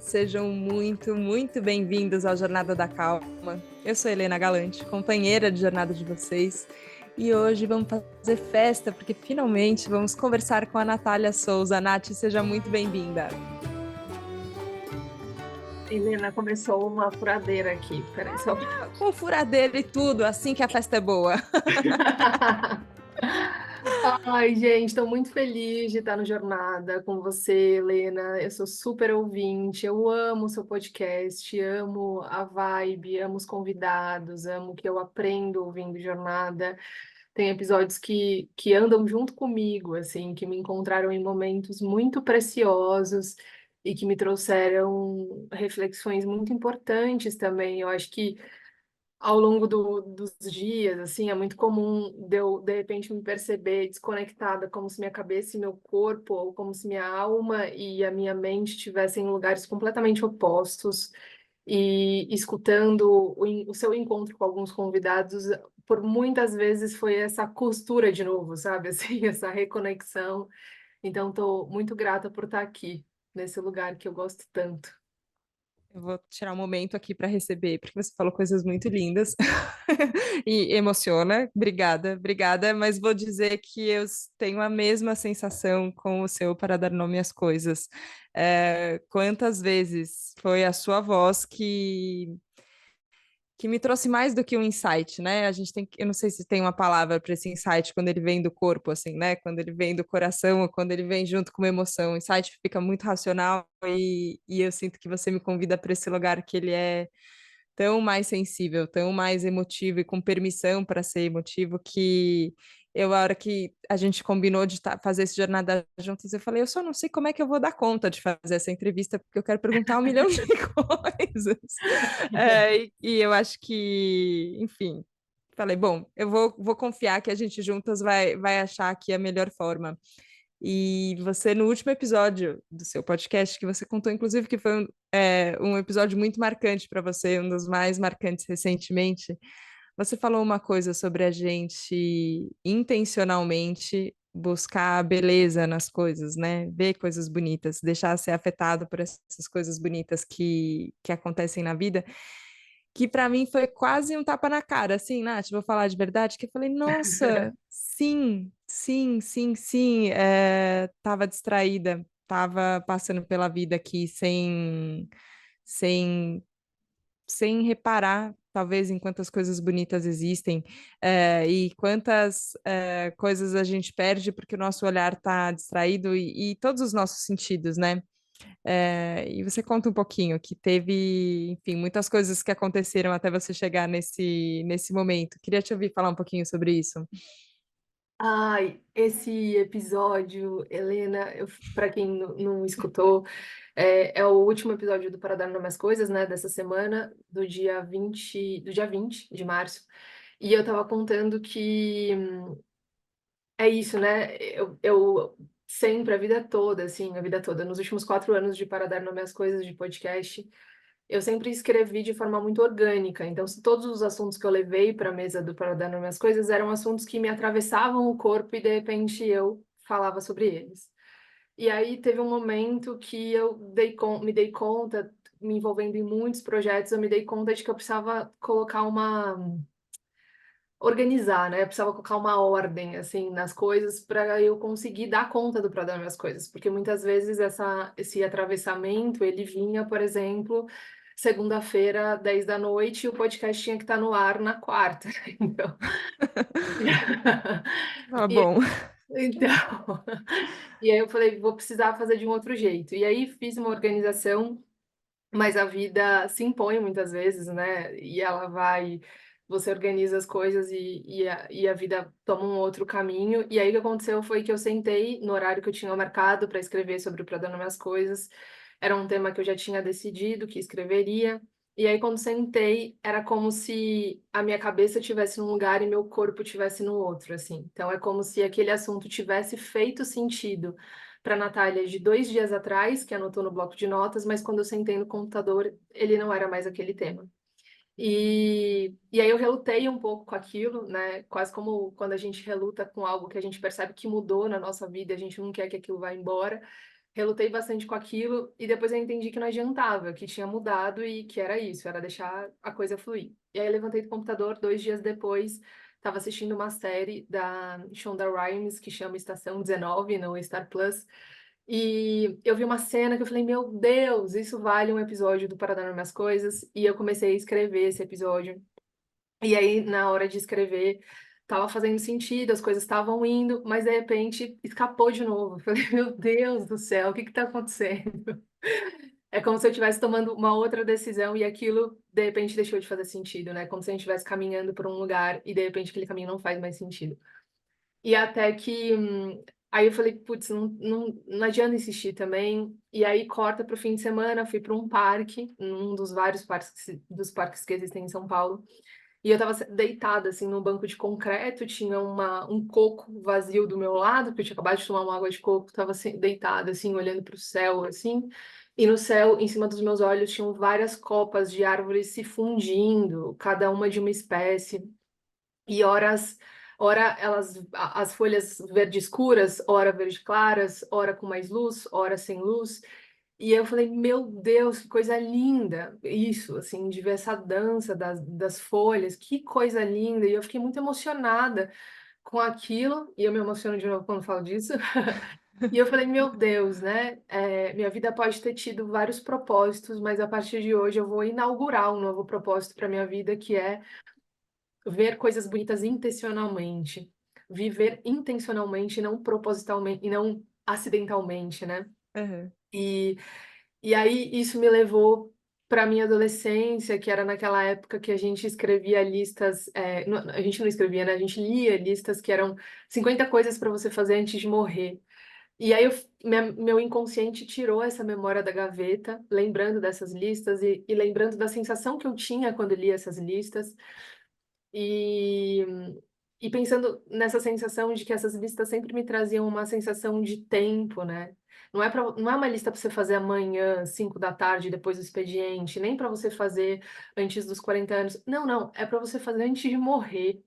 Sejam muito bem-vindos ao Jornada da Calma. Eu sou Helena Galante, companheira de jornada de vocês, e hoje vamos fazer festa porque finalmente vamos conversar com a Natália Souza. Nath, seja muito bem-vinda. Helena, começou uma furadeira aqui. Peraí, só. Com furadeira e tudo, assim que a festa é boa. Ai, gente, estou muito feliz de estar no Jornada com você, Helena. Eu sou super ouvinte, eu amo o seu podcast, amo a vibe, amo os convidados, amo o que eu aprendo ouvindo Jornada. Tem episódios que andam junto comigo, assim, que me encontraram em momentos muito preciosos e que me trouxeram reflexões muito importantes também. Eu acho que ao longo dos dias, assim, é muito comum de repente, me perceber desconectada, como se minha cabeça e meu corpo, ou como se minha alma e a minha mente estivessem em lugares completamente opostos, e escutando o seu encontro com alguns convidados, por muitas vezes foi essa costura de novo, sabe, assim, essa reconexão. Então, estou muito grata por estar aqui, nesse lugar que eu gosto tanto. Eu vou tirar um momento aqui para receber, porque você falou coisas muito lindas e emociona. Obrigada, mas vou dizer que eu tenho a mesma sensação com o seu para dar nome às coisas. Quantas vezes foi a sua voz que me trouxe mais do que um insight, né? A gente tem, eu não sei se tem uma palavra para esse insight quando ele vem do corpo, assim, né? Quando ele vem do coração ou quando ele vem junto com uma emoção. O insight fica muito racional e eu sinto que você me convida para esse lugar que ele é tão mais sensível, tão mais emotivo e com permissão para ser emotivo que eu, a hora que a gente combinou de fazer essa jornada juntos, eu falei, eu só não sei como é que eu vou dar conta de fazer essa entrevista, porque eu quero perguntar um milhão de coisas. E eu acho que, enfim, falei, bom, eu vou confiar que a gente juntas vai achar aqui a melhor forma. E você, no último episódio do seu podcast, que você contou, inclusive, que foi um episódio muito marcante para você, um dos mais marcantes recentemente, você falou uma coisa sobre a gente intencionalmente buscar a beleza nas coisas, né? Ver coisas bonitas, deixar ser afetado por essas coisas bonitas que acontecem na vida, que para mim foi quase um tapa na cara, assim, Nath, vou falar de verdade, que eu falei, nossa, sim, tava distraída, tava passando pela vida aqui sem, sem reparar, talvez, em quantas coisas bonitas existem, e quantas coisas a gente perde porque o nosso olhar está distraído e todos os nossos sentidos, né? E você conta um pouquinho que teve, enfim, muitas coisas que aconteceram até você chegar nesse momento. Queria te ouvir falar um pouquinho sobre isso. Ai, esse episódio, Helena, para quem não escutou, é o último episódio do Para Dar Nome às Coisas, né, dessa semana, do dia 20 de março. E eu tava contando que é isso, né? Eu sempre, a vida toda, assim, a vida toda, nos últimos 4 anos de Para Dar Nome às Coisas de podcast, eu sempre escrevi de forma muito orgânica. Então, se todos os assuntos que eu levei para a mesa do Para Dar Nome às Coisas eram assuntos que me atravessavam o corpo e, de repente, eu falava sobre eles. E aí teve um momento que eu me dei conta, me envolvendo em muitos projetos, eu me dei conta de que eu precisava colocar organizar, né? Eu precisava colocar uma ordem assim nas coisas para eu conseguir dar conta do Para Dar Nome às Coisas, porque muitas vezes esse atravessamento ele vinha, por exemplo, segunda-feira, 10 da noite, e o podcast tinha que estar no ar na quarta. Então, Ah, e, bom. então, e aí eu falei, vou precisar fazer de um outro jeito. E aí fiz uma organização, mas a vida se impõe muitas vezes, né? E ela vai, você organiza as coisas e a vida toma um outro caminho. E aí o que aconteceu foi que eu sentei no horário que eu tinha marcado para escrever sobre o Pra Dando Minhas Coisas. Era um tema que eu já tinha decidido que escreveria. E aí, quando sentei, era como se a minha cabeça estivesse num lugar e meu corpo estivesse no outro, assim. Então, é como se aquele assunto tivesse feito sentido para a Natália de 2 dias atrás, que anotou no bloco de notas, mas quando eu sentei no computador, ele não era mais aquele tema. E aí eu relutei um pouco com aquilo, né? Quase como quando a gente reluta com algo que a gente percebe que mudou na nossa vida, a gente não quer que aquilo vá embora. relutei bastante com aquilo e depois eu entendi que não adiantava, que tinha mudado e que era isso, era deixar a coisa fluir. E aí eu levantei do computador 2 dias depois, estava assistindo uma série da Shonda Rhimes que chama Estação 19 no Star Plus. E eu vi uma cena que eu falei, meu Deus, isso vale um episódio do Para Dar Minhas Coisas. E eu comecei a escrever esse episódio. E aí, na hora de escrever, tava fazendo sentido, as coisas estavam indo, mas de repente escapou de novo. Eu falei, meu Deus do céu, o que que tá acontecendo? É como se eu estivesse tomando uma outra decisão e aquilo, de repente, deixou de fazer sentido, né? Como se a gente estivesse caminhando por um lugar e, de repente, aquele caminho não faz mais sentido. E até que. Aí eu falei, putz, não adianta insistir também. E aí corta para o fim de semana, fui para um parque, um dos vários parques que existem em São Paulo. E eu tava deitada, assim, num banco de concreto, tinha um coco vazio do meu lado, porque eu tinha acabado de tomar uma água de coco, tava assim, deitada, assim, olhando para o céu, assim. E no céu, em cima dos meus olhos, tinham várias copas de árvores se fundindo, cada uma de uma espécie. E ora elas, as folhas verde escuras, ora verde claras, ora com mais luz, ora sem luz. E eu falei, meu Deus, que coisa linda! Isso, assim, de ver essa dança das folhas, que coisa linda! E eu fiquei muito emocionada com aquilo, e eu me emociono de novo quando falo disso. E eu falei, meu Deus, né? Minha vida pode ter tido vários propósitos, mas a partir de hoje eu vou inaugurar um novo propósito para minha vida, que é ver coisas bonitas intencionalmente, viver intencionalmente, não propositalmente, e não acidentalmente, né? Aham. E, e aí isso me levou para minha adolescência, que era naquela época que a gente escrevia listas, a gente não escrevia, né? A gente lia listas que eram 50 coisas para você fazer antes de morrer. E aí meu inconsciente tirou essa memória da gaveta, lembrando dessas listas e lembrando da sensação que eu tinha quando lia essas listas. E, e pensando nessa sensação de que essas listas sempre me traziam uma sensação de tempo, né? Não é uma lista para você fazer amanhã, 5 da tarde, depois do expediente, nem para você fazer antes dos 40 anos. Não, não, é para você fazer antes de morrer,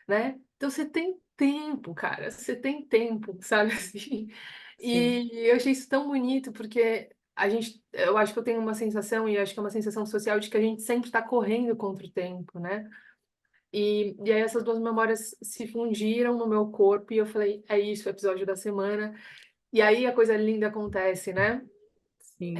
né? Então você tem tempo, cara, você tem tempo, sabe assim? Sim, E eu achei isso tão bonito porque eu acho que eu tenho uma sensação, e eu acho que é uma sensação social, de que a gente sempre está correndo contra o tempo, né? E aí essas duas memórias se fundiram no meu corpo e eu falei, é isso, o episódio da semana. E aí a coisa linda acontece, né? sim,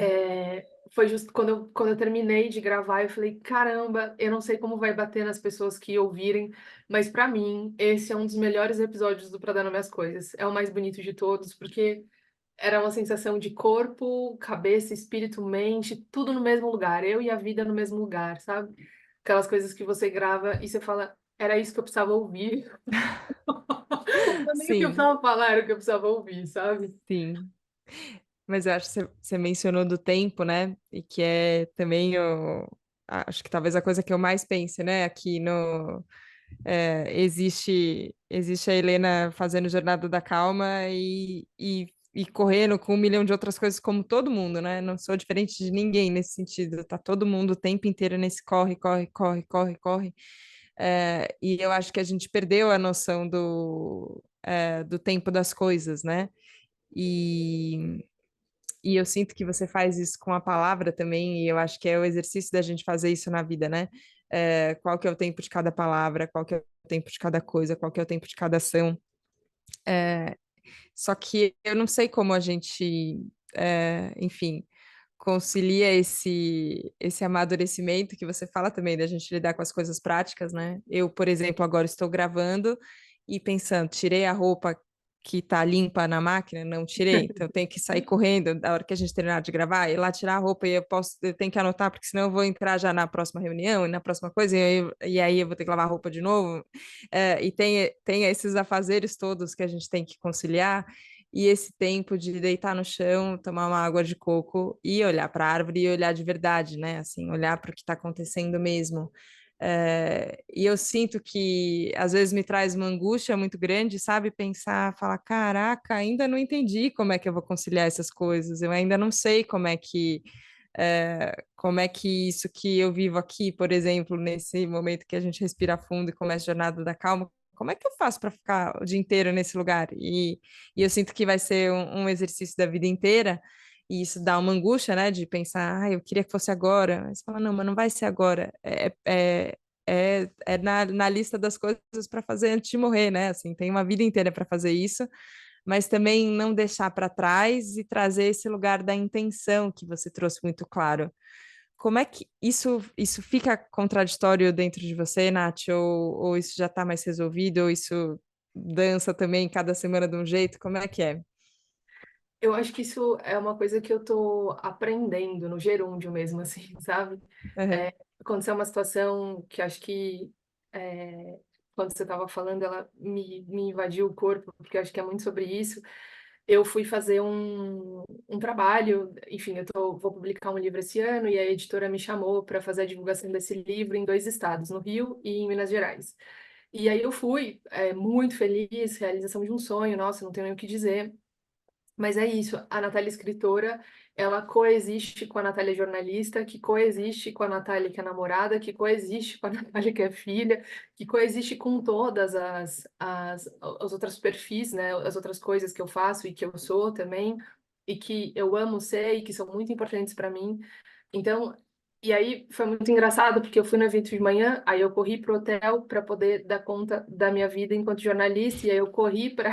Foi justo quando eu terminei de gravar, eu falei, caramba, eu não sei como vai bater nas pessoas que ouvirem, mas pra mim, esse é um dos melhores episódios do Pra Dar Nome às Coisas. É o mais bonito de todos, porque era uma sensação de corpo, cabeça, espírito, mente, tudo no mesmo lugar, eu e a vida no mesmo lugar, sabe? Aquelas coisas que você grava e você fala, era isso que eu precisava ouvir. Não é nem o que eu sim, precisava falar, era o que eu precisava ouvir, sabe? sim. Mas eu acho que você mencionou do tempo, né? E que é também acho que talvez a coisa que eu mais pense, né? Aqui no existe a Helena fazendo Jornada da Calma e correndo com 1 milhão de outras coisas como todo mundo, né? Não sou diferente de ninguém nesse sentido. Tá todo mundo o tempo inteiro nesse corre, corre, corre, corre, corre. E eu acho que a gente perdeu a noção do tempo das coisas, né? E e eu sinto que você faz isso com a palavra também, e eu acho que é o exercício da gente fazer isso na vida, né? Qual que é o tempo de cada palavra, qual que é o tempo de cada coisa, qual que é o tempo de cada ação. É, Só que eu não sei como a gente, enfim, concilia esse amadurecimento que você fala também, da gente lidar com as coisas práticas, né? Eu, por exemplo, agora estou gravando e pensando, tirei a roupa que tá limpa na máquina? Não tirei, então eu tenho que sair correndo da hora que a gente terminar de gravar, ir lá tirar a roupa e eu tenho que anotar, porque senão eu vou entrar já na próxima reunião e na próxima coisa, e aí eu vou ter que lavar a roupa de novo. E tem esses afazeres todos que a gente tem que conciliar, e esse tempo de deitar no chão, tomar uma água de coco e olhar para a árvore e olhar de verdade, né? Assim, olhar para o que está acontecendo mesmo. E eu sinto que às vezes me traz uma angústia muito grande, sabe? Pensar, falar, caraca, ainda não entendi como é que eu vou conciliar essas coisas, eu ainda não sei como é que isso que eu vivo aqui, por exemplo, nesse momento que a gente respira fundo e começa a jornada da calma, como é que eu faço para ficar o dia inteiro nesse lugar? E eu sinto que vai ser um exercício da vida inteira, e isso dá uma angústia, né, de pensar, eu queria que fosse agora. Mas você fala, não, mas não vai ser agora. É na lista das coisas para fazer antes de morrer, né? Assim, tem uma vida inteira para fazer isso, mas também não deixar para trás e trazer esse lugar da intenção que você trouxe muito claro. Como é que isso fica contraditório dentro de você, Nath? Ou isso já está mais resolvido? Ou isso dança também cada semana de um jeito? Como é que é? Eu acho que isso é uma coisa que eu tô aprendendo no gerúndio mesmo, assim, sabe? Uhum. Aconteceu uma situação que acho que quando você estava falando, ela me invadiu o corpo, porque eu acho que é muito sobre isso. Eu fui fazer um trabalho, enfim, vou publicar um livro esse ano e a editora me chamou para fazer a divulgação desse livro em 2 estados, no Rio e em Minas Gerais. E aí eu fui, muito feliz, realização de um sonho, nossa, não tenho nem o que dizer. Mas é isso, a Natália escritora, ela coexiste com a Natália jornalista, que coexiste com a Natália que é namorada, que coexiste com a Natália que é filha, que coexiste com todas os outros perfis, né, as outras coisas que eu faço e que eu sou também, e que eu amo ser e que são muito importantes para mim. Então, e aí foi muito engraçado, porque eu fui no evento de manhã, aí eu corri pro hotel para poder dar conta da minha vida enquanto jornalista, e aí eu corri para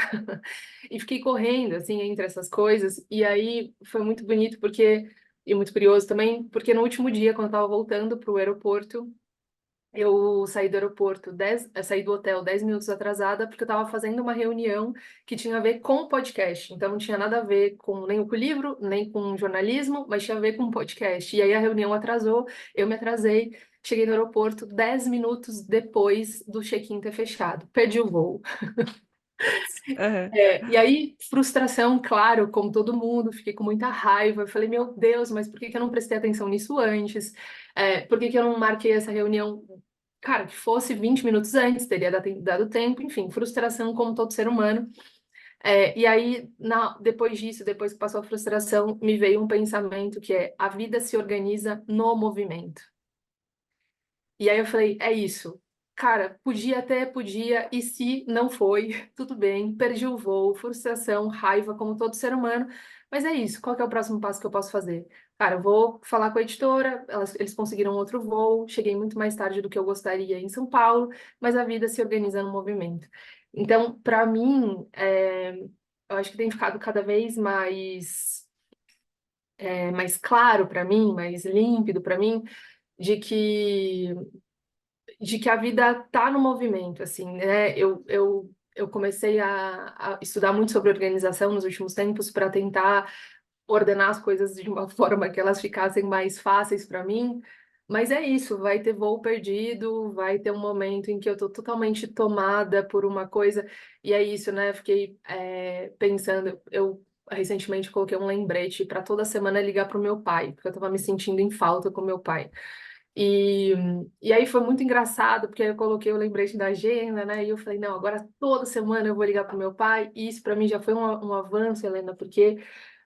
e fiquei correndo assim entre essas coisas, e aí foi muito bonito porque e muito curioso também, porque no último dia, quando eu estava voltando para o aeroporto, eu saí do aeroporto, saí do hotel 10 minutos atrasada, porque eu estava fazendo uma reunião que tinha a ver com o podcast. Então, não tinha nada a ver nem com o livro, nem com jornalismo, mas tinha a ver com o podcast. E aí a reunião atrasou, eu me atrasei, cheguei no aeroporto 10 minutos depois do check-in ter fechado. Perdi o voo. Uhum. E aí, frustração, claro, como todo mundo, fiquei com muita raiva. Eu falei, meu Deus, mas por que que eu não prestei atenção nisso antes? Por que que eu não marquei essa reunião? Cara, que fosse 20 minutos antes, teria dado tempo, enfim, frustração como todo ser humano. E aí, depois disso, depois que passou a frustração, me veio um pensamento que é: a vida se organiza no movimento. E aí eu falei, é isso. Cara, podia até, podia, e se não foi, tudo bem, perdi o voo, frustração, raiva, como todo ser humano, mas é isso, qual que é o próximo passo que eu posso fazer? Cara, eu vou falar com a editora, eles conseguiram outro voo, cheguei muito mais tarde do que eu gostaria em São Paulo, mas a vida se organiza no movimento. Então, para mim, eu acho que tem ficado cada vez mais claro para mim, mais límpido para mim, de que de que a vida está no movimento, assim, né? Eu comecei a estudar muito sobre organização nos últimos tempos para tentar ordenar as coisas de uma forma que elas ficassem mais fáceis para mim. Mas é isso, vai ter voo perdido, vai ter um momento em que eu estou totalmente tomada por uma coisa, e é isso, né? Fiquei pensando, eu recentemente coloquei um lembrete para toda semana ligar para o meu pai, porque eu estava me sentindo em falta com meu pai. E, e aí foi muito engraçado, porque eu coloquei o lembrete da agenda, né? E eu falei, não, agora toda semana eu vou ligar para o meu pai. E isso para mim já foi um avanço, Helena, porque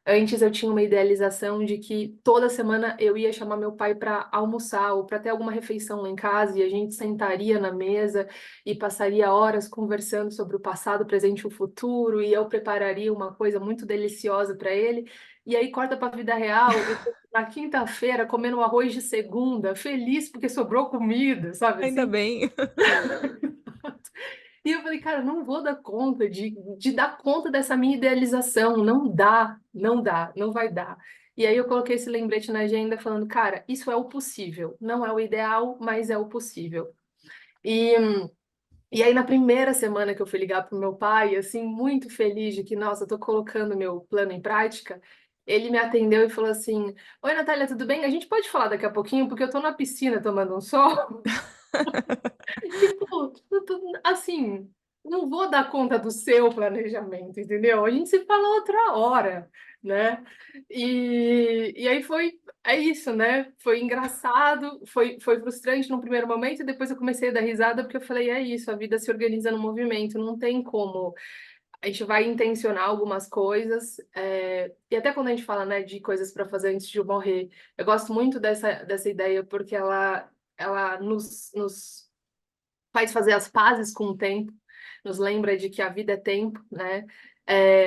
antes eu tinha uma idealização de que toda semana eu ia chamar meu pai para almoçar ou para ter alguma refeição lá em casa e a gente sentaria na mesa e passaria horas conversando sobre o passado, o presente e o futuro, e eu prepararia uma coisa muito deliciosa para ele. E aí corta para a vida real, eu tô na quinta-feira comendo um arroz de segunda, feliz porque sobrou comida, sabe Ainda assim? bem. E eu falei, cara, não vou dar conta de dar conta dessa minha idealização. Não dá, não dá, não vai dar. E aí eu coloquei esse lembrete na agenda falando, cara, isso é o possível. Não é o ideal, mas é o possível. E, e aí na primeira semana que eu fui ligar pro meu pai, assim, muito feliz de que, nossa, eu tô colocando meu plano em prática, ele me atendeu e falou assim, oi, Natália, tudo bem? A gente pode falar daqui a pouquinho, porque eu tô na piscina tomando um sol. Tipo, assim, não vou dar conta do seu planejamento, entendeu? A gente se fala outra hora, né? E aí é isso, né? Foi engraçado, foi frustrante no primeiro momento, e depois eu comecei a dar risada, porque eu falei, é isso, a vida se organiza no movimento, não tem como. A gente vai intencionar algumas coisas, e até quando a gente fala, né, de coisas para fazer antes de eu morrer, eu gosto muito dessa ideia, porque ela nos faz fazer as pazes com o tempo, nos lembra de que a vida é tempo, né?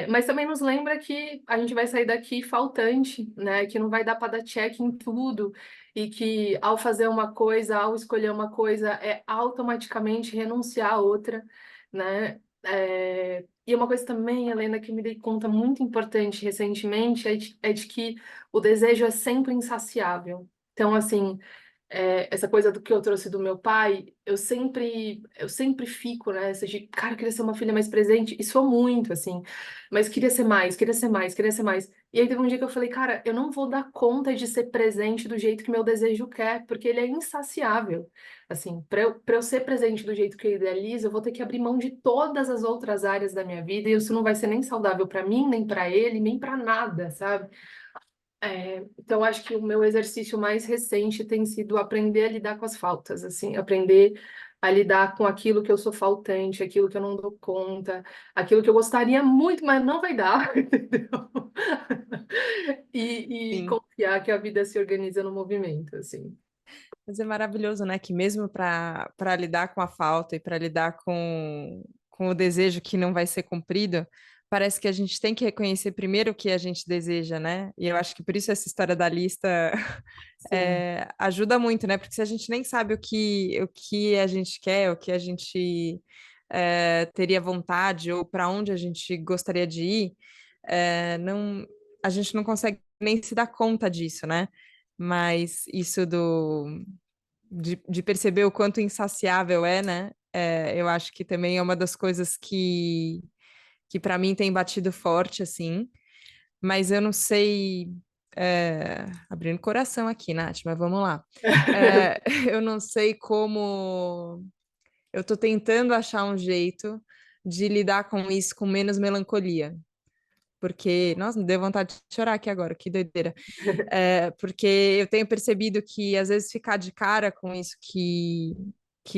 Mas também nos lembra que a gente vai sair daqui faltante, né? Que não vai dar para dar check em tudo e que ao fazer uma coisa, ao escolher uma coisa, é automaticamente renunciar a outra, né? E uma coisa também, Helena, que me dei conta muito importante recentemente é de que o desejo é sempre insaciável. Então, assim, essa coisa do que eu trouxe do meu pai, eu sempre fico nessa de, cara, eu queria ser uma filha mais presente, e sou muito, assim, mas queria ser mais, queria ser mais, queria ser mais. E aí teve um dia que eu falei, cara, eu não vou dar conta de ser presente do jeito que meu desejo quer, porque ele é insaciável. Assim, para eu ser presente do jeito que eu idealizo, eu vou ter que abrir mão de todas as outras áreas da minha vida, e isso não vai ser nem saudável para mim, nem para ele, nem para nada, sabe? Então, acho que o meu exercício mais recente tem sido aprender a lidar com as faltas, assim, aprender a lidar com aquilo que eu sou faltante, aquilo que eu não dou conta, aquilo que eu gostaria muito, mas não vai dar, entendeu? E Sim. confiar que a vida se organiza no movimento, assim. Mas é maravilhoso, né? Que mesmo para lidar com a falta e para lidar com o desejo que não vai ser cumprido, parece que a gente tem que reconhecer primeiro o que a gente deseja, né? E eu acho que por isso essa história da lista Sim. ajuda muito, né? Porque se a gente nem sabe o que a gente quer, o que a gente teria vontade ou para onde a gente gostaria de ir, não, a gente não consegue nem se dar conta disso, né? Mas isso de perceber o quanto insaciável é, né? Eu acho que também é uma das coisas que para mim tem batido forte, assim. Mas eu não sei. Abrindo coração aqui, Nath, mas vamos lá. É, eu não sei como. Eu estou tentando achar um jeito de lidar com isso com menos melancolia. Porque, nossa, me deu vontade de chorar aqui agora, que doideira. Porque eu tenho percebido que às vezes ficar de cara com isso que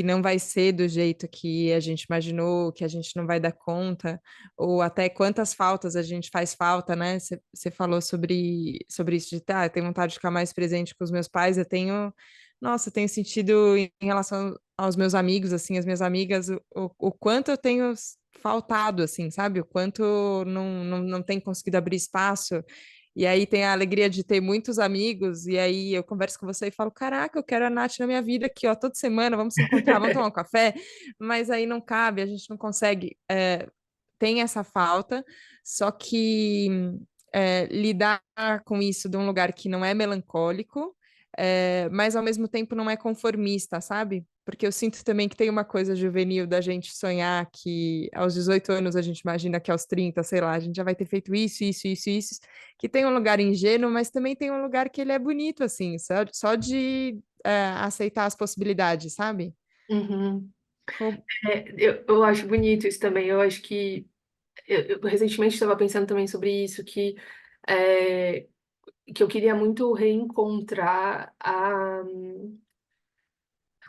não vai ser do jeito que a gente imaginou, que a gente não vai dar conta, ou até quantas faltas a gente faz falta, né? Você falou sobre isso de, eu tenho vontade de ficar mais presente com os meus pais, nossa, eu tenho sentido em relação aos meus amigos, assim, as minhas amigas, o quanto eu tenho faltado, assim, sabe? O quanto não tem conseguido abrir espaço. E aí tem a alegria de ter muitos amigos, e aí eu converso com você e falo, caraca, eu quero a Nath na minha vida aqui, ó, toda semana, vamos se encontrar, vamos tomar um café, mas aí não cabe, a gente não consegue, tem essa falta, só que lidar com isso de um lugar que não é melancólico, mas ao mesmo tempo não é conformista, sabe? Porque eu sinto também que tem uma coisa juvenil da gente sonhar que aos 18 anos a gente imagina que aos 30, sei lá, a gente já vai ter feito isso, isso, isso, isso, que tem um lugar ingênuo, mas também tem um lugar que ele é bonito, assim, só de aceitar as possibilidades, sabe? Uhum. Co- Eu acho bonito isso também. Eu acho que eu recentemente estava pensando também sobre isso, é, que eu queria muito reencontrar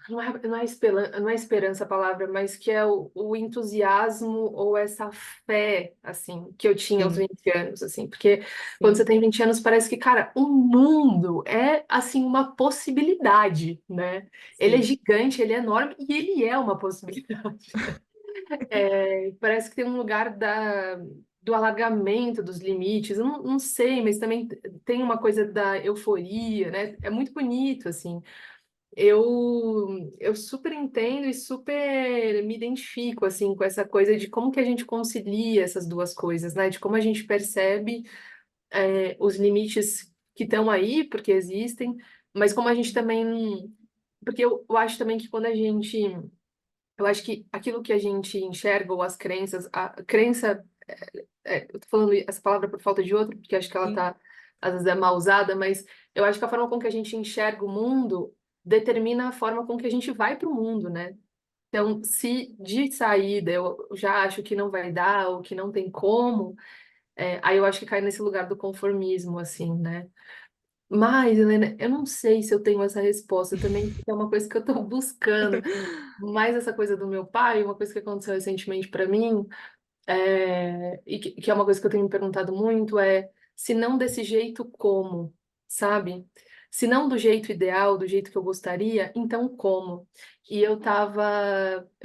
não é esperança a palavra, mas que é o entusiasmo ou essa fé, assim, que eu tinha aos Sim, 20 anos, assim, porque quando você sim, tem 20 anos parece que, cara, o mundo é, assim, uma possibilidade, né? Ele é sim. gigante, ele é enorme e ele é uma possibilidade. Parece que tem um lugar do alargamento dos limites, eu não sei, mas também tem uma coisa da euforia, né? É muito bonito, assim. Eu super entendo e super me identifico assim com essa coisa de como que a gente concilia essas duas coisas, né? De como a gente percebe os limites que estão aí, porque existem, mas como a gente também. Porque eu acho também que quando a gente. Eu acho que aquilo que a gente enxerga, ou as crenças, a crença. Eu tô falando essa palavra por falta de outra, porque acho que ela Sim. tá, às vezes é mal usada, mas eu acho que a forma com que a gente enxerga o mundo determina a forma com que a gente vai para o mundo, né? Então, se de saída eu já acho que não vai dar, ou que não tem como, aí eu acho que cai nesse lugar do conformismo, assim, né? Mas, Helena, eu não sei se eu tenho essa resposta também, porque é uma coisa que eu estou buscando. Mais essa coisa do meu pai, uma coisa que aconteceu recentemente para mim, e que é uma coisa que eu tenho me perguntado muito, é se não desse jeito, como, sabe? Se não do jeito ideal, do jeito que eu gostaria, então como? E eu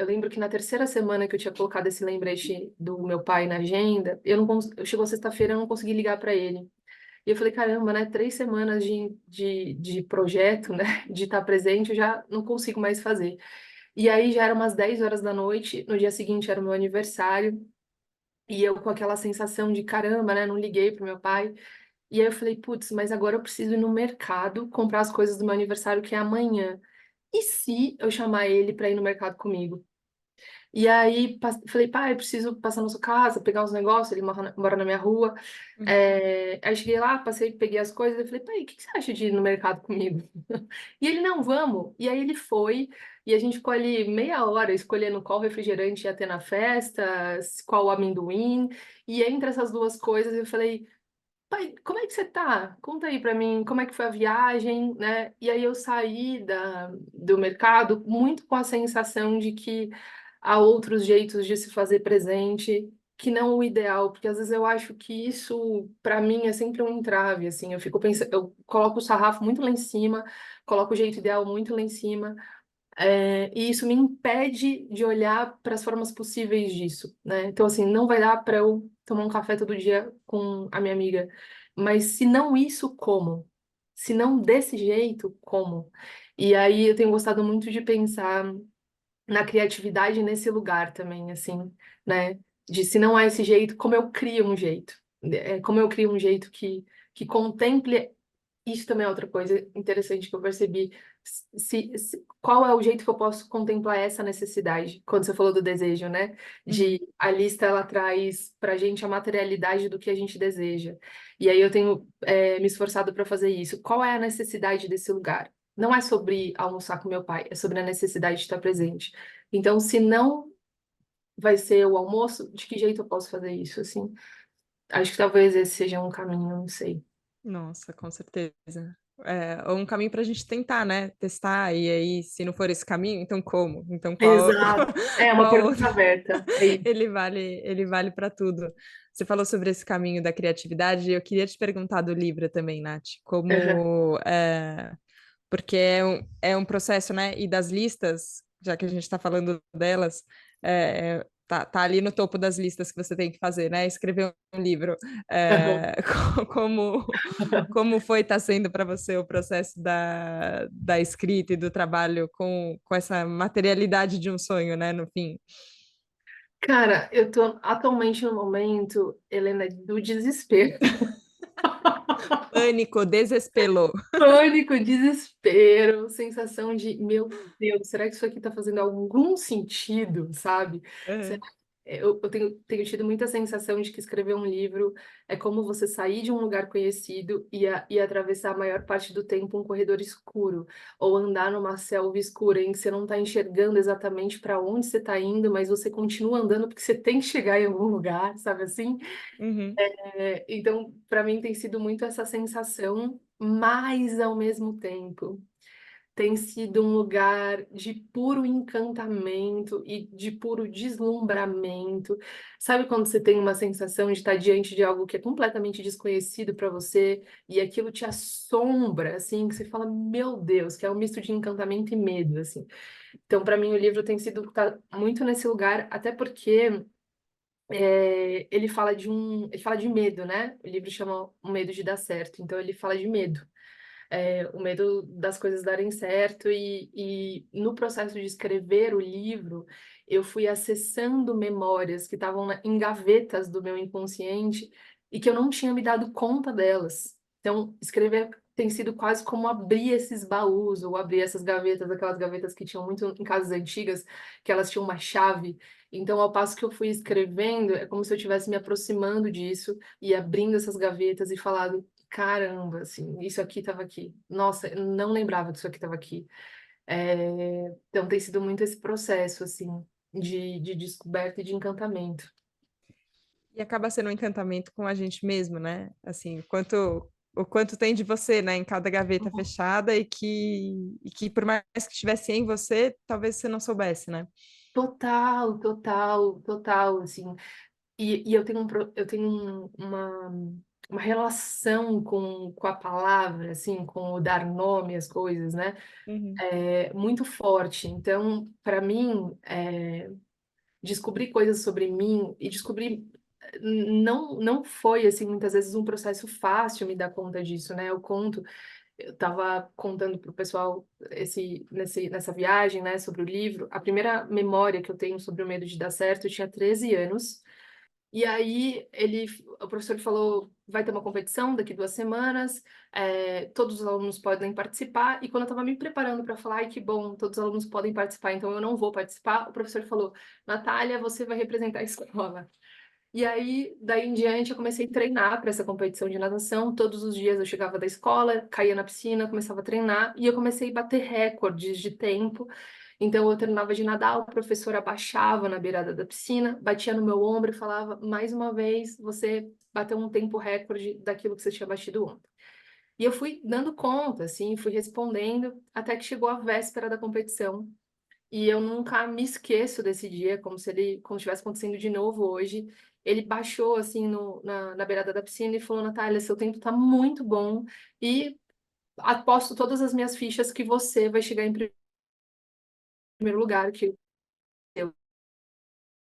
lembro que na terceira semana que eu tinha colocado esse lembrete do meu pai na agenda, chegou sexta-feira, eu não consegui ligar para ele. E eu falei, caramba, né? 3 semanas de projeto, né? De estar presente, eu já não consigo mais fazer. E aí já eram umas 10 horas da noite, no dia seguinte era o meu aniversário, e eu com aquela sensação de caramba, né? Não liguei pro meu pai. E aí eu falei, putz, mas agora eu preciso ir no mercado comprar as coisas do meu aniversário, que é amanhã. E se eu chamar ele para ir no mercado comigo? E aí falei, pai, eu preciso passar na sua casa, pegar uns negócios, ele mora na minha rua. Aí cheguei lá, passei, peguei as coisas, e falei, pai, o que que você acha de ir no mercado comigo? E ele, não, vamos. E aí ele foi, e a gente ficou ali meia hora escolhendo qual refrigerante ia ter na festa, qual amendoim. E entre essas duas coisas eu falei, pai, como é que você tá? Conta aí pra mim, como é que foi a viagem, né? E aí eu saí do mercado muito com a sensação de que há outros jeitos de se fazer presente, que não o ideal, porque às vezes eu acho que isso, pra mim, é sempre um entrave, assim, eu fico pensando, eu coloco o sarrafo muito lá em cima, coloco o jeito ideal muito lá em cima, e isso me impede de olhar para as formas possíveis disso, né? Então, assim, não vai dar para eu tomar um café todo dia com a minha amiga, mas se não isso, como? Se não desse jeito, como? E aí eu tenho gostado muito de pensar na criatividade nesse lugar também, assim, né? De se não há esse jeito, como eu crio um jeito? Como eu crio um jeito que contemple isso também é outra coisa interessante que eu percebi. Qual é o jeito que eu posso contemplar essa necessidade? Quando você falou do desejo, né? Uhum. De a lista ela traz para a gente a materialidade do que a gente deseja. E aí eu tenho me esforçado para fazer isso. Qual é a necessidade desse lugar? Não é sobre almoçar com meu pai, é sobre a necessidade de estar presente. Então, se não vai ser o almoço, de que jeito eu posso fazer isso? Assim, acho que talvez esse seja um caminho, não sei. Nossa, com certeza. Ou um caminho para a gente tentar, né? Testar, e aí, se não for esse caminho, então como? Então qual, Exato. É uma qual outro? pergunta aberta. É isso. Ele vale para tudo. Você falou sobre esse caminho da criatividade, e eu queria te perguntar do livro também, Nath, Aham, porque é um processo, né? E das listas, já que a gente está falando delas, tá ali no topo das listas que você tem que fazer, né? Escrever um livro. aham. É, como foi estar sendo para você o processo da escrita e do trabalho com essa materialidade de um sonho, né? No fim. Cara, eu tô atualmente no momento, Helena, do desespero. Pânico, desespero. Pânico, desespero, sensação de, meu Deus, será que isso aqui tá fazendo algum sentido, sabe? Será É. eu tenho tido muita sensação de que escrever um livro é como você sair de um lugar conhecido e atravessar a maior parte do tempo um corredor escuro, ou andar numa selva escura em que você não está enxergando exatamente para onde você está indo, mas você continua andando porque você tem que chegar em algum lugar, sabe assim? Uhum. Então, para mim tem sido muito essa sensação, mas ao mesmo tempo tem sido um lugar de puro encantamento e de puro deslumbramento. Sabe quando você tem uma sensação de estar diante de algo que é completamente desconhecido para você e aquilo te assombra, assim, que você fala, meu Deus, que é um misto de encantamento e medo, assim. Então, para mim, o livro tem sido tá muito nesse lugar, até porque ele fala de medo, né? O livro chama O Medo de Dar Certo, então ele fala de medo, o medo das coisas darem certo e no processo de escrever o livro eu fui acessando memórias que estavam em gavetas do meu inconsciente e que eu não tinha me dado conta delas. Então, escrever tem sido quase como abrir esses baús ou abrir essas gavetas, aquelas gavetas que tinham muito em casas antigas, que elas tinham uma chave. Então, ao passo que eu fui escrevendo, é como se eu estivesse me aproximando disso e abrindo essas gavetas e falando, caramba, assim, isso aqui estava aqui. Nossa, eu não lembrava disso aqui estava aqui. Então tem sido muito esse processo, assim, de descoberta e de encantamento. E acaba sendo um encantamento com a gente mesmo, né? Assim, o quanto tem de você, né, em cada gaveta fechada e que por mais que estivesse em você, talvez você não soubesse, né? Total, total, total, assim. E eu tenho, eu tenho uma relação com a palavra, assim, com o dar nome às coisas, né? Uhum, Muito forte. Então, para mim, descobrir coisas sobre mim e descobrir não foi assim muitas vezes um processo fácil me dar conta disso, né? Eu estava contando para o pessoal nessa viagem, né, sobre o livro. A primeira memória que eu tenho sobre o medo de dar certo, eu tinha 13 anos. E aí o professor falou, vai ter uma competição daqui 2 semanas, todos os alunos podem participar. E quando eu estava me preparando para falar, ai, que bom, todos os alunos podem participar, então eu não vou participar, o professor falou, Natália, você vai representar a escola. E aí, daí em diante, eu comecei a treinar para essa competição de natação. Todos os dias eu chegava da escola, caía na piscina, começava a treinar e eu comecei a bater recordes de tempo. Então eu terminava de nadar, o professor abaixava na beirada da piscina, batia no meu ombro e falava: mais uma vez, você bateu um tempo recorde daquilo que você tinha batido ontem. E eu fui dando conta, assim, fui respondendo, até que chegou a véspera da competição. E eu nunca me esqueço desse dia, como se estivesse acontecendo de novo hoje. Ele baixou assim na beirada da piscina e falou: Natália, seu tempo tá muito bom e aposto todas as minhas fichas que você vai chegar em primeiro lugar. Que eu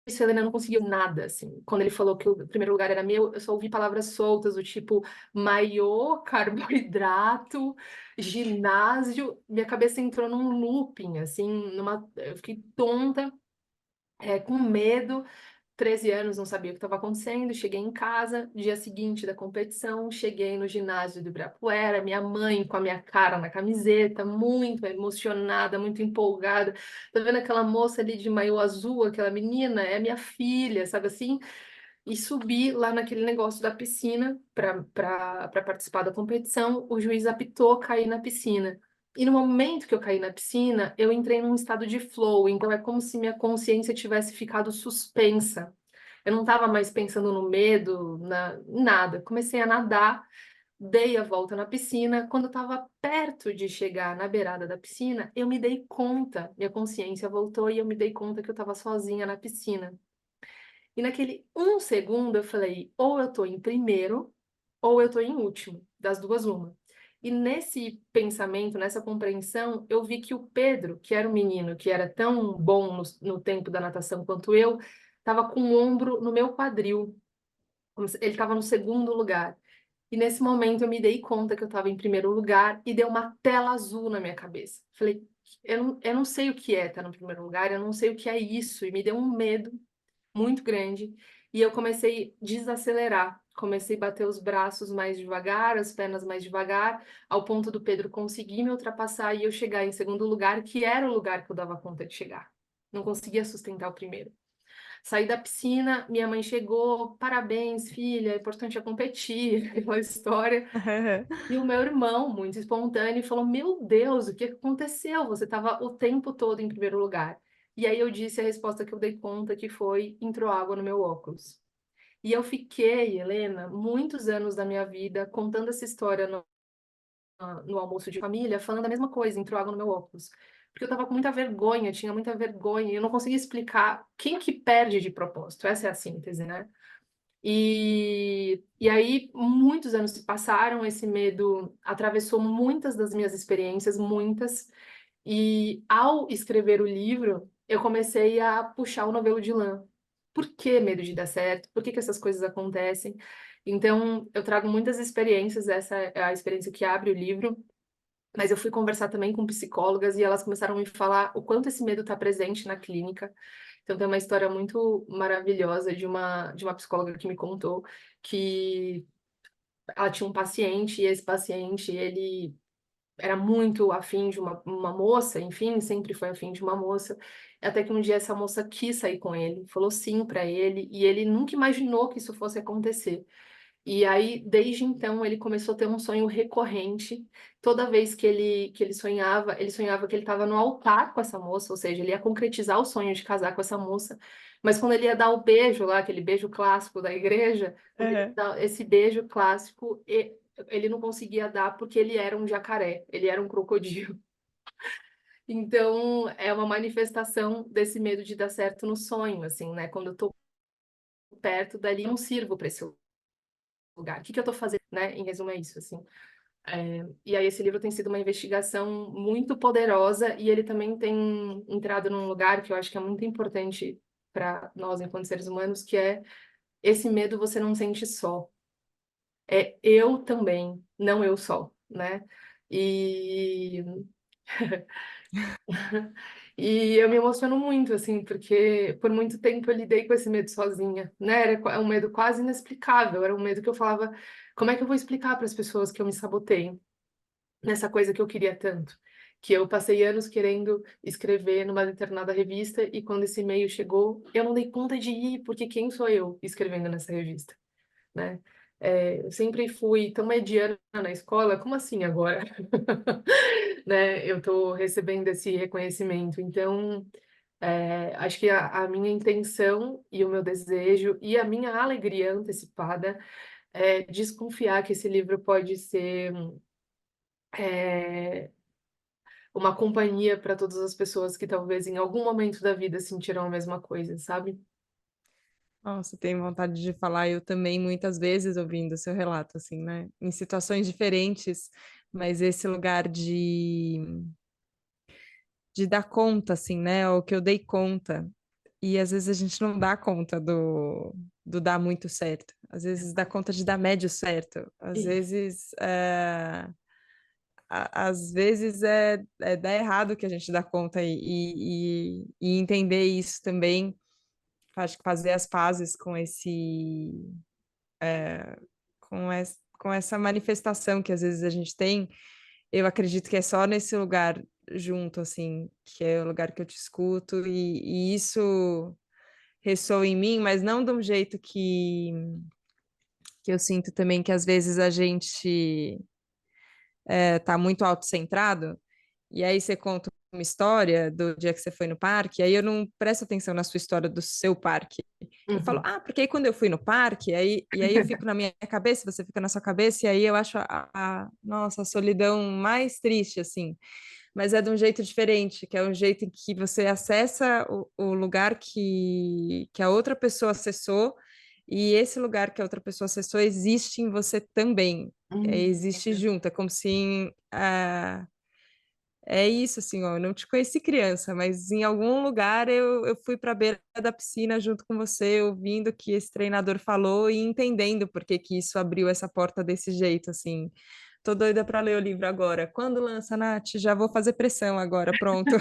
isso, a Helena não conseguiu nada, assim. Quando ele falou que o primeiro lugar era meu, eu só ouvi palavras soltas, do tipo maiô, carboidrato, ginásio. Minha cabeça entrou num looping, assim, eu fiquei tonta, com medo. 13 anos, não sabia o que estava acontecendo. Cheguei em casa, dia seguinte da competição, cheguei no ginásio do Ibirapuera, minha mãe com a minha cara na camiseta, muito emocionada, muito empolgada. Tô vendo aquela moça ali de maiô azul, aquela menina, é minha filha, sabe assim? E subi lá naquele negócio da piscina para participar da competição. O juiz apitou, caí na piscina. E no momento que eu caí na piscina, eu entrei num estado de flow. Então é como se minha consciência tivesse ficado suspensa. Eu não estava mais pensando no medo, nada. Comecei a nadar, dei a volta na piscina. Quando eu estava perto de chegar na beirada da piscina, eu me dei conta, minha consciência voltou e eu me dei conta que eu estava sozinha na piscina. E naquele 1 segundo eu falei, ou eu tô em primeiro, ou eu tô em último, das duas uma. E nesse pensamento, nessa compreensão, eu vi que o Pedro, que era o menino que era tão bom no tempo da natação quanto eu, estava com o ombro no meu quadril. Ele estava no segundo lugar. E nesse momento eu me dei conta que eu estava em primeiro lugar e deu uma tela azul na minha cabeça. Falei, eu não sei o que é estar no primeiro lugar, eu não sei o que é isso. E me deu um medo muito grande, e eu comecei a desacelerar. Comecei a bater os braços mais devagar, as pernas mais devagar, ao ponto do Pedro conseguir me ultrapassar e eu chegar em segundo lugar, que era o lugar que eu dava conta de chegar. Não conseguia sustentar o primeiro. Saí da piscina, minha mãe chegou, parabéns, filha, é importante é competir, aquela história. E o meu irmão, muito espontâneo, falou: Meu Deus, o que aconteceu? Você estava o tempo todo em primeiro lugar. E aí eu disse a resposta que eu dei conta, que foi: entrou água no meu óculos. E eu fiquei, Helena, muitos anos da minha vida contando essa história no almoço de família, falando a mesma coisa: entrou água no meu óculos. Porque eu estava com muita vergonha, tinha muita vergonha, e eu não conseguia explicar quem que perde de propósito. Essa é a síntese, né? E aí, muitos anos se passaram, esse medo atravessou muitas das minhas experiências, muitas, e ao escrever o livro, eu comecei a puxar o novelo de lã. Por que medo de dar certo? Por que que essas coisas acontecem? Então, eu trago muitas experiências, essa é a experiência que abre o livro, mas eu fui conversar também com psicólogas e elas começaram a me falar o quanto esse medo está presente na clínica. Então tem uma história muito maravilhosa de uma psicóloga que me contou que ela tinha um paciente e esse paciente, ele era muito afim de uma moça, enfim, sempre foi afim de uma moça, até que um dia essa moça quis sair com ele, falou sim para ele e ele nunca imaginou que isso fosse acontecer. E aí, desde então, ele começou a ter um sonho recorrente. Toda vez ele sonhava que ele estava no altar com essa moça, ou seja, ele ia concretizar o sonho de casar com essa moça. Mas quando ele ia dar o beijo lá, aquele beijo clássico da igreja, quando ele ia Uhum. dar esse beijo clássico, ele não conseguia dar porque ele era um jacaré, ele era um crocodilo. Então, é uma manifestação desse medo de dar certo no sonho, assim, né? Quando eu tô perto dali, eu não sirvo para esse lugar? O que eu tô fazendo, né? Em resumo, é isso, assim. E aí esse livro tem sido uma investigação muito poderosa e ele também tem entrado num lugar que eu acho que é muito importante para nós enquanto seres humanos, que é esse medo você não sente só. É eu também, não eu só, né? E e eu me emociono muito, assim, porque por muito tempo eu lidei com esse medo sozinha, né? Era um medo quase inexplicável, era um medo que eu falava, como é que eu vou explicar para as pessoas que eu me sabotei nessa coisa que eu queria tanto? Que eu passei anos querendo escrever numa determinada revista e quando esse e-mail chegou, eu não dei conta de ir, porque quem sou eu escrevendo nessa revista, né? Eu sempre fui tão mediana na escola, como assim agora? Né? Eu estou recebendo esse reconhecimento. Então, acho que a minha intenção e o meu desejo e a minha alegria antecipada é desconfiar que esse livro pode ser é, uma companhia para todas as pessoas que talvez em algum momento da vida sentiram a mesma coisa, sabe? Nossa, tenho vontade de falar eu também muitas vezes ouvindo o seu relato, assim, né? Em situações diferentes, mas esse lugar de dar conta, assim, né? O que eu dei conta. E às vezes a gente não dá conta do dar muito certo. Às vezes dá conta de dar médio certo. Às Isso. vezes, às vezes é dar errado que a gente dá conta e entender isso também. Acho que fazer as pazes com com essa manifestação que às vezes a gente tem, eu acredito que é só nesse lugar junto, assim, que é o lugar que eu te escuto, e isso ressoa em mim, mas não de um jeito que eu sinto também que às vezes a gente tá muito autocentrado, e aí você conta uma história do dia que você foi no parque, aí eu não presto atenção na sua história do seu parque. Eu falo, Uhum. porque aí quando eu fui no parque, e aí eu fico na minha cabeça, você fica na sua cabeça, e aí eu acho nossa, a solidão mais triste, assim. Mas é de um jeito diferente, que é um jeito em que você acessa o lugar que a outra pessoa acessou, e esse lugar que a outra pessoa acessou existe em você também. Existe Legal. junto, é como se é isso, assim, ó, eu não te conheci criança, mas em algum lugar eu fui para a beira da piscina junto com você, ouvindo o que esse treinador falou e entendendo por que que isso abriu essa porta desse jeito, assim. Tô doida para ler o livro agora. Quando lança, Nath? Já vou fazer pressão agora, pronto.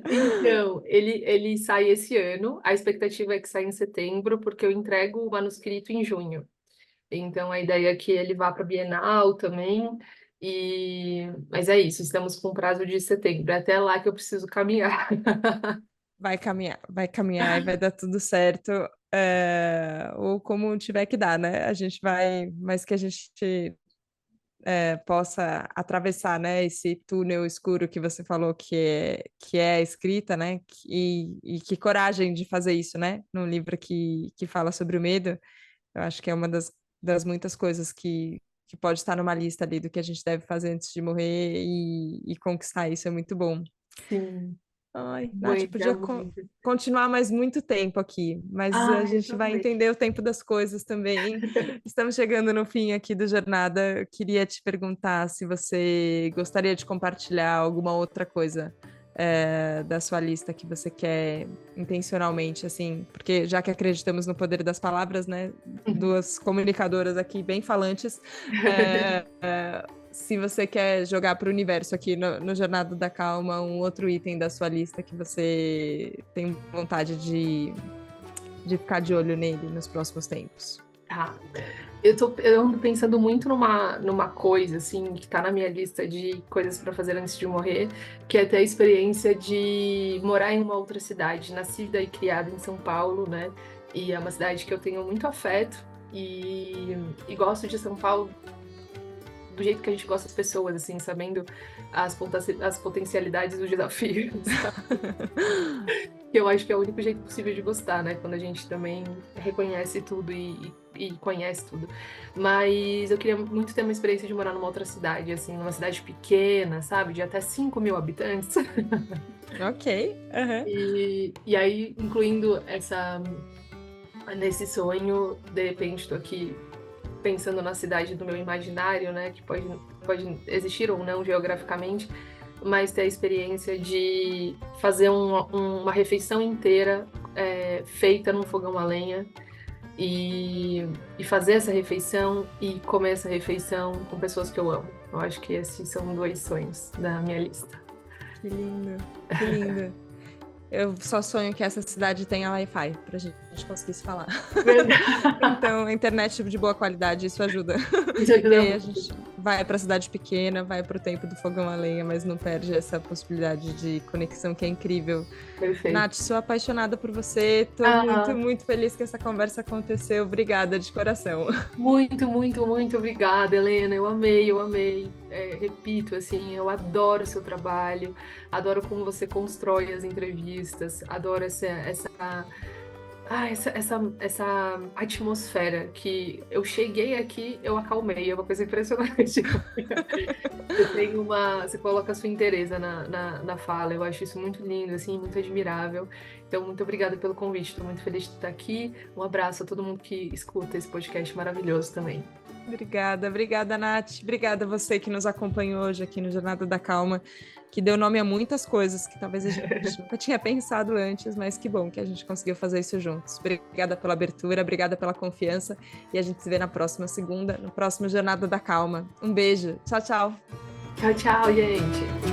Então, ele sai esse ano, a expectativa é que saia em setembro, porque eu entrego o manuscrito em junho. Então, a ideia é que ele vá para a Bienal também, mas é isso, estamos com prazo de setembro, é até lá que eu preciso caminhar. Vai caminhar e vai dar tudo certo, ou como tiver que dar, né? A gente vai, mas que a gente possa atravessar, né, esse túnel escuro que você falou que é a escrita, né, e que coragem de fazer isso, né, num livro que fala sobre o medo, eu acho que é uma das muitas coisas que pode estar numa lista ali do que a gente deve fazer antes de morrer e conquistar isso, é muito bom. Sim, Ai, Nath, muita, podia muita. continuar mais muito tempo aqui, mas a Ah, eu gente vai também. entender o tempo das coisas também. Estamos chegando no fim aqui do Jornada. Eu queria te perguntar se você gostaria de compartilhar alguma outra coisa da sua lista que você quer intencionalmente, assim, porque já que acreditamos no poder das palavras, né? Duas comunicadoras aqui bem falantes. é, Se você quer jogar para o universo aqui no Jornada da Calma, um outro item da sua lista que você tem vontade de ficar de olho nele nos próximos tempos. Tá. Eu ando pensando muito numa coisa, assim, que tá na minha lista de coisas para fazer antes de morrer, que é ter a experiência de morar em uma outra cidade, nascida e criada em São Paulo, né? E é uma cidade que eu tenho muito afeto e gosto de São Paulo do jeito que a gente gosta das pessoas, assim, sabendo as potencialidades dos desafios. Que eu acho que é o único jeito possível de gostar, né? Quando a gente também reconhece tudo e conhece tudo. Mas eu queria muito ter uma experiência de morar numa outra cidade, assim, numa cidade pequena, sabe? De até 5.000 habitantes. Ok. Uhum. E aí, incluindo essa nesse sonho, de repente estou aqui pensando na cidade do meu imaginário, né, que pode existir ou não geograficamente, mas ter a experiência de fazer uma refeição inteira feita num fogão a lenha e fazer essa refeição e comer essa refeição com pessoas que eu amo. Eu acho que esses são 2 sonhos da minha lista. Que lindo, que lindo. Eu só sonho que essa cidade tenha Wi-Fi pra gente conseguir se falar. Então, internet de boa qualidade, isso ajuda. Isso ajuda E aí a muito. gente vai pra cidade pequena, vai pro tempo do fogão a lenha, mas não perde essa possibilidade de conexão que é incrível. Perfeito. Nath, sou apaixonada por você, tô muito, muito feliz que essa conversa aconteceu. Obrigada de coração. Muito, muito, muito obrigada, Helena. Eu amei, eu amei. Repito, assim, eu adoro o seu trabalho, adoro como você constrói as entrevistas, adoro essa atmosfera que eu cheguei aqui, eu acalmei, é uma coisa impressionante. Você coloca a sua inteireza na fala, eu acho isso muito lindo, assim, muito admirável. Então, muito obrigada pelo convite, estou muito feliz de estar aqui. Um abraço a todo mundo que escuta esse podcast maravilhoso também. Obrigada, Nath. Obrigada a você que nos acompanhou hoje aqui no Jornada da Calma, que deu nome a muitas coisas que talvez a gente nunca tinha pensado antes, mas que bom que a gente conseguiu fazer isso juntos. Obrigada pela abertura, obrigada pela confiança e a gente se vê na próxima segunda, no próximo Jornada da Calma. Um beijo. Tchau, tchau. Tchau, tchau, gente.